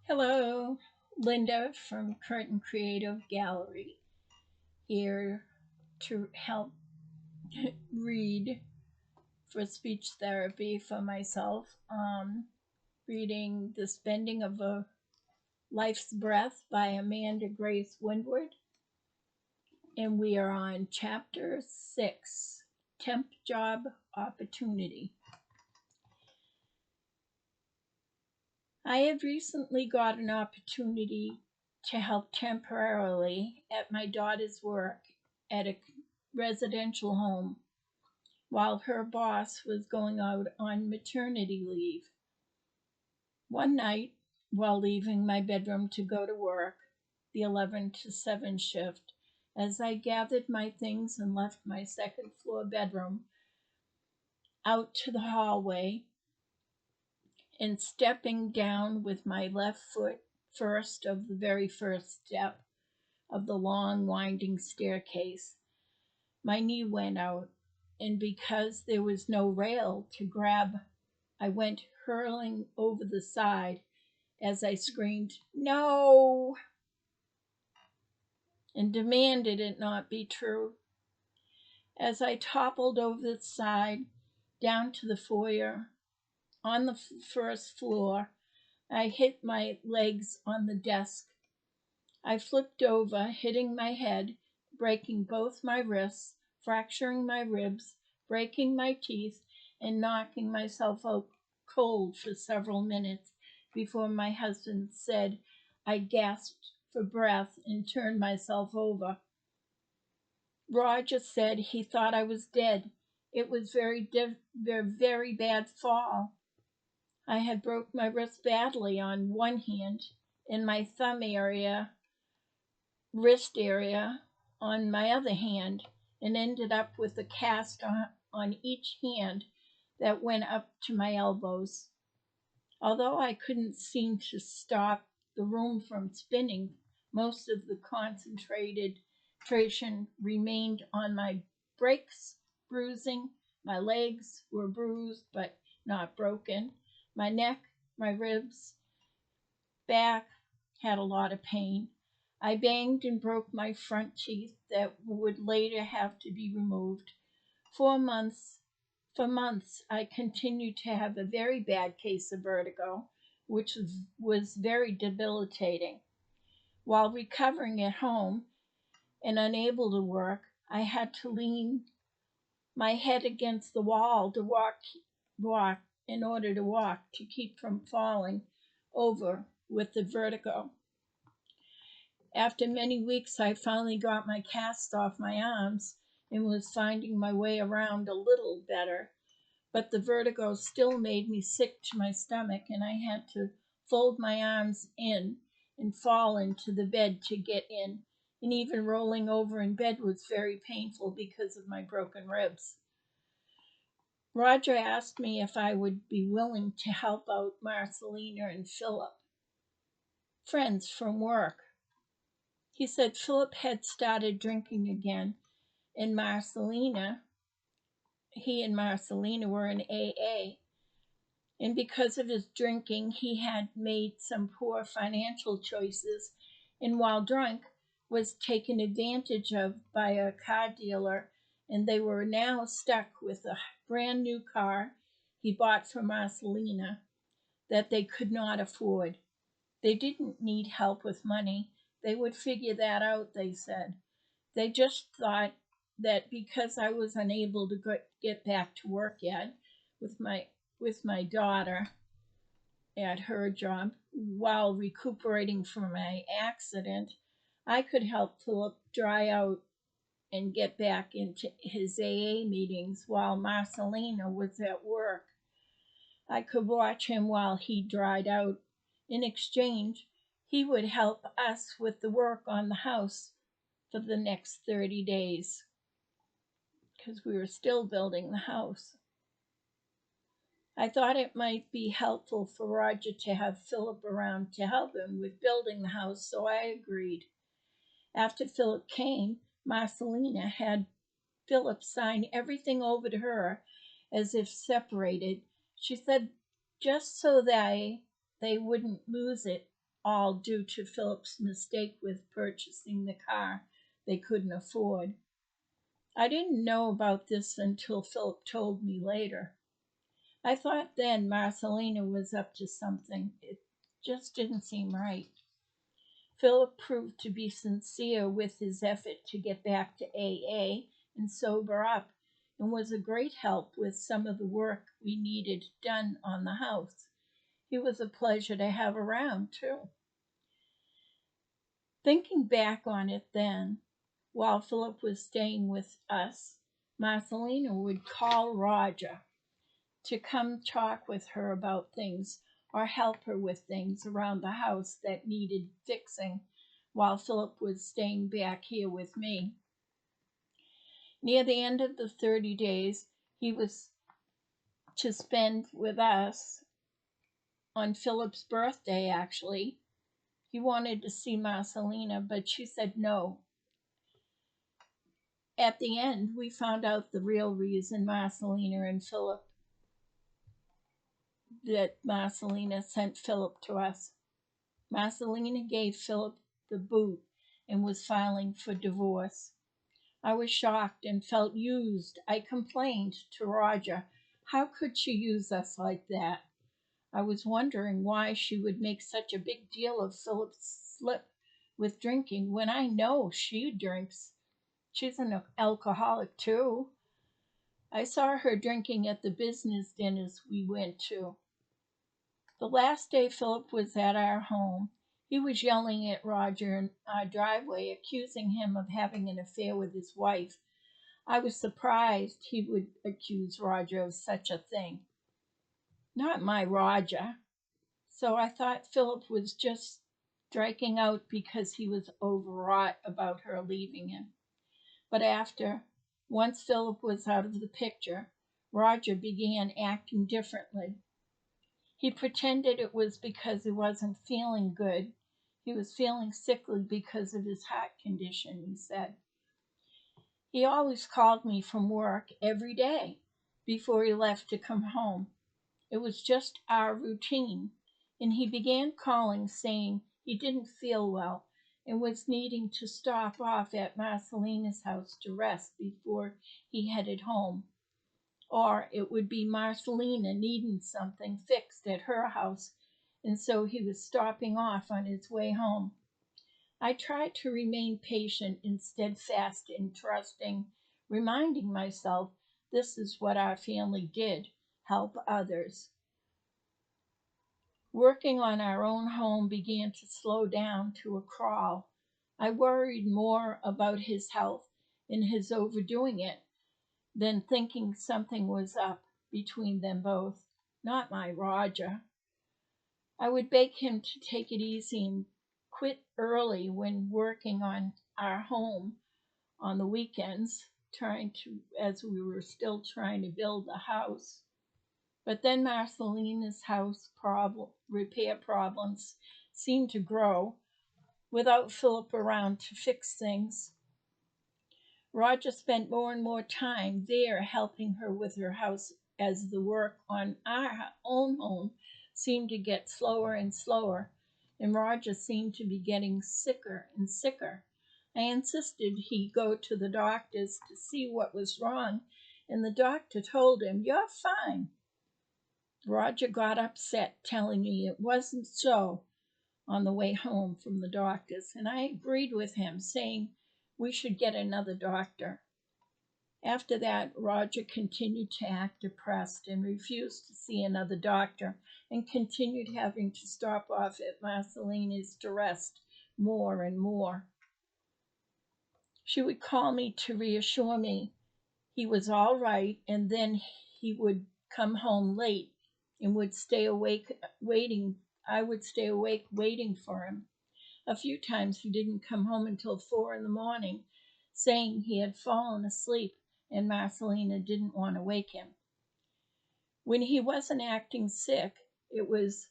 Hello, Linda from Curtin Creative Gallery here to help read for speech therapy for myself. Reading The Spending of a Life's Breath by Amanda Grace Windward, and we are on Chapter 6, Temp Job Opportunity. I have recently got an opportunity to help temporarily at my daughter's work at a residential home while her boss was going out on maternity leave. One night, while leaving my bedroom to go to work, the 11 to 7 shift, as I gathered my things and left my second floor bedroom out to the hallway and stepping down with my left foot first of the very first step of the long winding staircase, my knee went out, and because there was no rail to grab, I went hurling over the side as I screamed, "No!" and demanded it not be true. As I toppled over the side down to the foyer on the first floor, I hit my legs on the desk. I flipped over, hitting my head, breaking both my wrists, fracturing my ribs, breaking my teeth, and knocking myself out cold for several minutes before my husband said I gasped for breath and turned myself over. Roger said he thought I was dead. It was very bad fall. I had broke my wrist badly on one hand and my wrist area on my other hand, and ended up with a cast on each hand that went up to my elbows. Although I couldn't seem to stop the room from spinning, most of the concentration remained on my breaks, bruising. My legs were bruised but not broken. My neck, my ribs, back had a lot of pain. I banged and broke my front teeth that would later have to be removed. For months, for months, I continued to have a very bad case of vertigo, which was very debilitating. While recovering at home and unable to work, I had to lean my head against the wall to walk in order to walk to keep from falling over with the vertigo. After many weeks, I finally got my cast off my arms and was finding my way around a little better, but the vertigo still made me sick to my stomach, and I had to fold my arms in and fall into the bed to get in, and even rolling over in bed was very painful because of my broken ribs. Roger asked me if I would be willing to help out Marcelina and Philip, friends from work. He said Philip had started drinking again, and he and Marcelina were in AA, and because of his drinking, he had made some poor financial choices, and while drunk, was taken advantage of by a car dealer, and they were now stuck with a brand new car he bought for Marcelina that they could not afford. They didn't need help with money. They would figure that out, they said. They just thought that because I was unable to get back to work yet with my daughter at her job while recuperating from my accident, I could help Philip dry out and get back into his AA meetings while Marcelina was at work. I could watch him while he dried out. In exchange, he would help us with the work on the house for the next 30 days because we were still building the house. I thought it might be helpful for Roger to have Philip around to help him with building the house, so I agreed. After Philip came, Marcelina had Philip sign everything over to her as if separated. She said just so they wouldn't lose it all due to Philip's mistake with purchasing the car they couldn't afford. I didn't know about this until Philip told me later. I thought then Marcelina was up to something. It just didn't seem right. Philip proved to be sincere with his effort to get back to AA and sober up, and was a great help with some of the work we needed done on the house. He was a pleasure to have around, too. Thinking back on it then, while Philip was staying with us, Marcelina would call Roger to come talk with her about things or help her with things around the house that needed fixing while Philip was staying back here with me. Near the end of the 30 days, he was to spend with us on Philip's birthday, actually. He wanted to see Marcelina, but she said no. At the end, we found out the real reason Marcelina sent Philip to us. Marcelina gave Philip the boot and was filing for divorce. I was shocked and felt used. I complained to Roger. How could she use us like that? I was wondering why she would make such a big deal of Philip's slip with drinking when I know she drinks. She's an alcoholic too. I saw her drinking at the business dinners we went to. The last day Philip was at our home, he was yelling at Roger in our driveway, accusing him of having an affair with his wife. I was surprised he would accuse Roger of such a thing. Not my Roger. So I thought Philip was just striking out because he was overwrought about her leaving him. But once Philip was out of the picture, Roger began acting differently. He pretended it was because he wasn't feeling good. He was feeling sickly because of his heart condition, he said. He always called me from work every day before he left to come home. It was just our routine. And he began calling saying he didn't feel well and was needing to stop off at Marcelina's house to rest before he headed home. Or it would be Marcelina needing something fixed at her house, and so he was stopping off on his way home. I tried to remain patient and steadfast and trusting, reminding myself this is what our family did, help others. Working on our own home began to slow down to a crawl. I worried more about his health and his overdoing it than thinking something was up between them both. Not my Roger. I would beg him to take it easy and quit early when working on our home on the weekends, as we were still trying to build the house. But then Marcelina's repair problems seemed to grow without Philip around to fix things. Roger spent more and more time there helping her with her house as the work on our own home seemed to get slower and slower, and Roger seemed to be getting sicker and sicker. I insisted he go to the doctors to see what was wrong, and the doctor told him, "You're fine." Roger got upset, telling me it wasn't so on the way home from the doctors, and I agreed with him, saying we should get another doctor. After that, Roger continued to act depressed and refused to see another doctor, and continued having to stop off at Marcelina's to rest more and more. She would call me to reassure me he was all right, and then he would come home late and would stay awake waiting. I would stay awake waiting for him. A few times he didn't come home until 4 in the morning, saying he had fallen asleep and Marcelina didn't want to wake him. When he wasn't acting sick, it was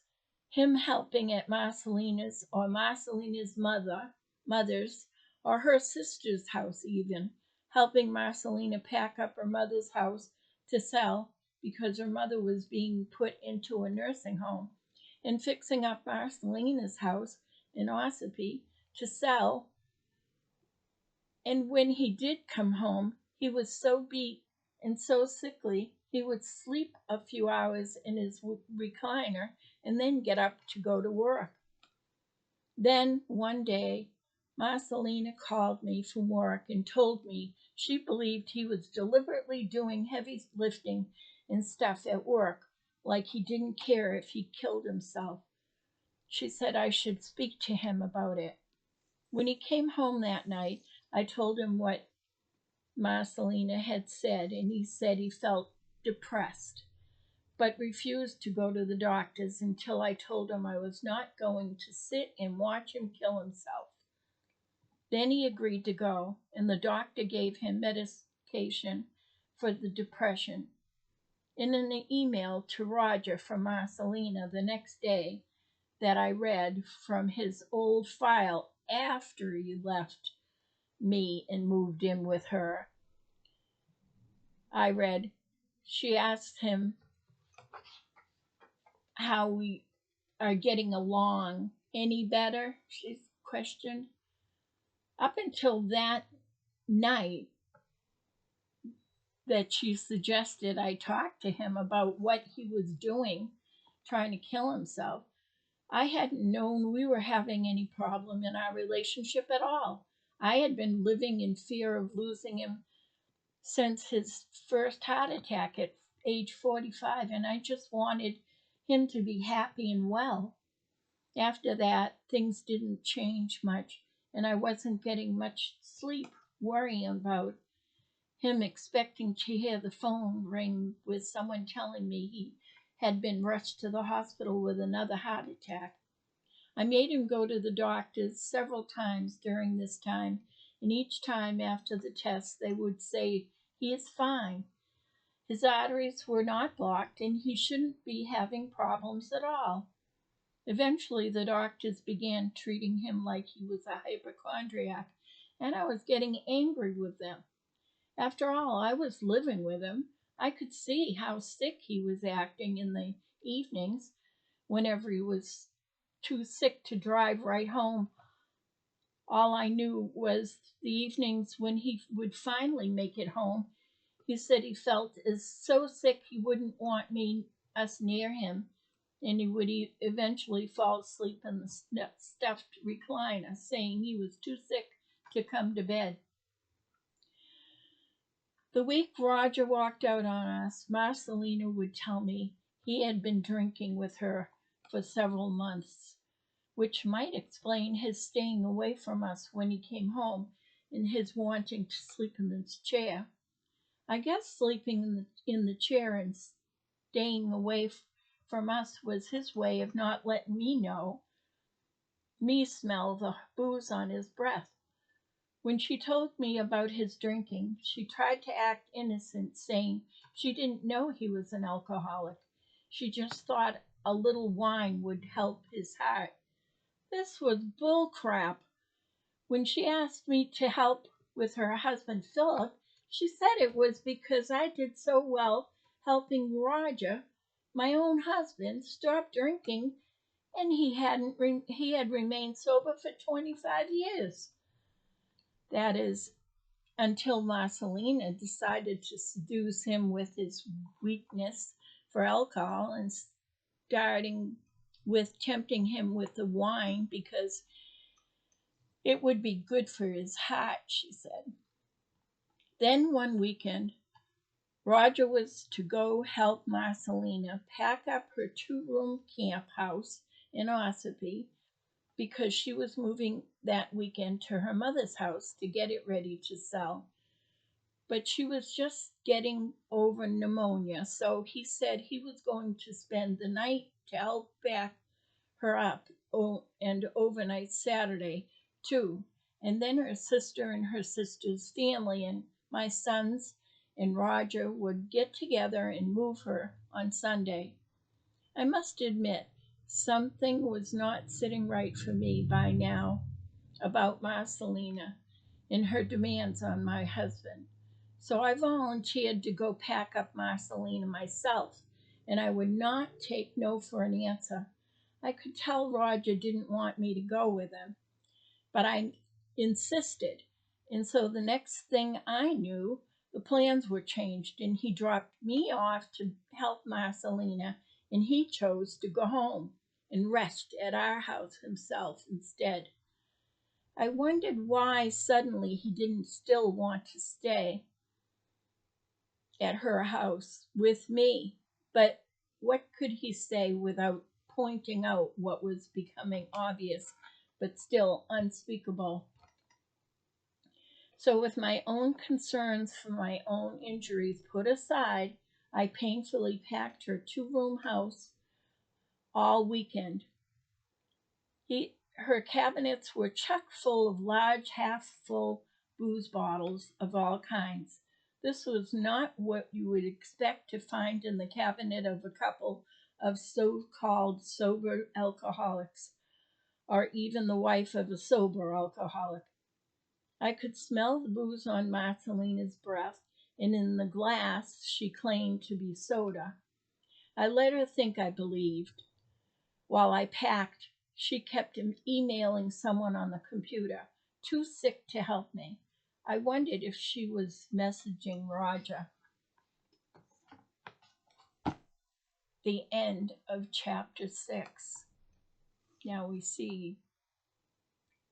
him helping at Marcelina's or Marcelina's mother's or her sister's house even, helping Marcelina pack up her mother's house to sell because her mother was being put into a nursing home, and fixing up Marcelina's house in Ossipee to sell. And when he did come home, he was so beat and so sickly he would sleep a few hours in his recliner and then get up to go to work. Then one day, Marcelina called me from work and told me she believed he was deliberately doing heavy lifting and stuff at work, like he didn't care if he killed himself. She said I should speak to him about it. When he came home that night, I told him what Marcelina had said, and he said he felt depressed, but refused to go to the doctors until I told him I was not going to sit and watch him kill himself. Then he agreed to go, and the doctor gave him medication for the depression. In an email to Roger from Marcelina the next day that I read from his old file after he left me and moved in with her, I read, she asked him how we are getting along. Any better? She questioned. Up until that night that she suggested I talk to him about what he was doing, trying to kill himself, I hadn't known we were having any problem in our relationship at all. I had been living in fear of losing him since his first heart attack at age 45, and I just wanted him to be happy and well. After that, things didn't change much, and I wasn't getting much sleep, worrying about him, expecting to hear the phone ring with someone telling me he had been rushed to the hospital with another heart attack. I made him go to the doctors several times during this time, and each time after the test, they would say, he is fine. His arteries were not blocked, and he shouldn't be having problems at all. Eventually, the doctors began treating him like he was a hypochondriac, and I was getting angry with them. After all, I was living with him. I could see how sick he was acting in the evenings whenever he was too sick to drive right home. All I knew was the evenings when he would finally make it home. He said he felt as so sick he wouldn't want us near him, and he would eventually fall asleep in the stuffed recliner, saying he was too sick to come to bed. The week Roger walked out on us, Marcelina would tell me he had been drinking with her for several months, which might explain his staying away from us when he came home and his wanting to sleep in his chair. I guess sleeping in the chair and staying away from us was his way of not letting me smell the booze on his breath. When she told me about his drinking, she tried to act innocent, saying she didn't know he was an alcoholic. She just thought a little wine would help his heart. This was bull crap. When she asked me to help with her husband Philip, she said it was because I did so well helping Roger, my own husband, stop drinking, and he had remained sober for 25 years. That is, until Marcelina decided to seduce him with his weakness for alcohol and starting with tempting him with the wine because it would be good for his heart, she said. Then one weekend, Roger was to go help Marcelina pack up her 2-room camp house in Ossipee because she was moving that weekend to her mother's house to get it ready to sell. But she was just getting over pneumonia, so he said he was going to spend the night to help back her up, and overnight Saturday too. And then her sister and her sister's family and my sons and Roger would get together and move her on Sunday. I must admit, something was not sitting right for me by now about Marcelina and her demands on my husband. So I volunteered to go pack up Marcelina myself, and I would not take no for an answer. I could tell Roger didn't want me to go with him, but I insisted. And so the next thing I knew, the plans were changed, and he dropped me off to help Marcelina, and he chose to go home and rest at our house himself instead. I wondered why suddenly he didn't still want to stay at her house with me, but what could he say without pointing out what was becoming obvious but still unspeakable? So, with my own concerns for my own injuries put aside, I painfully packed her 2-room house all weekend. Her cabinets were chock full of large, half full booze bottles of all kinds. This was not what you would expect to find in the cabinet of a couple of so called sober alcoholics, or even the wife of a sober alcoholic. I could smell the booze on Marcelina's breath, and in the glass she claimed to be soda. I let her think I believed. While I packed, she kept emailing someone on the computer, too sick to help me. I wondered if she was messaging Roger. The end of chapter 6. Now we see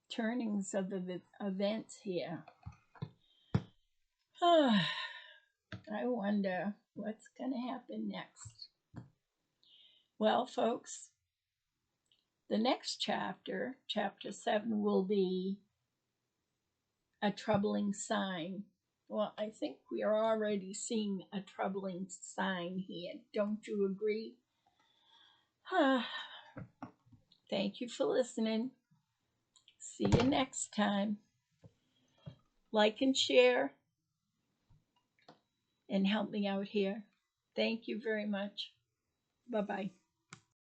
turnings of the events here. I wonder what's going to happen next. Well, folks, the next chapter, chapter 7, will be a troubling sign. Well, I think we are already seeing a troubling sign here. Don't you agree? Thank you for listening. See you next time. Like and share and help me out here. Thank you very much. Bye-bye.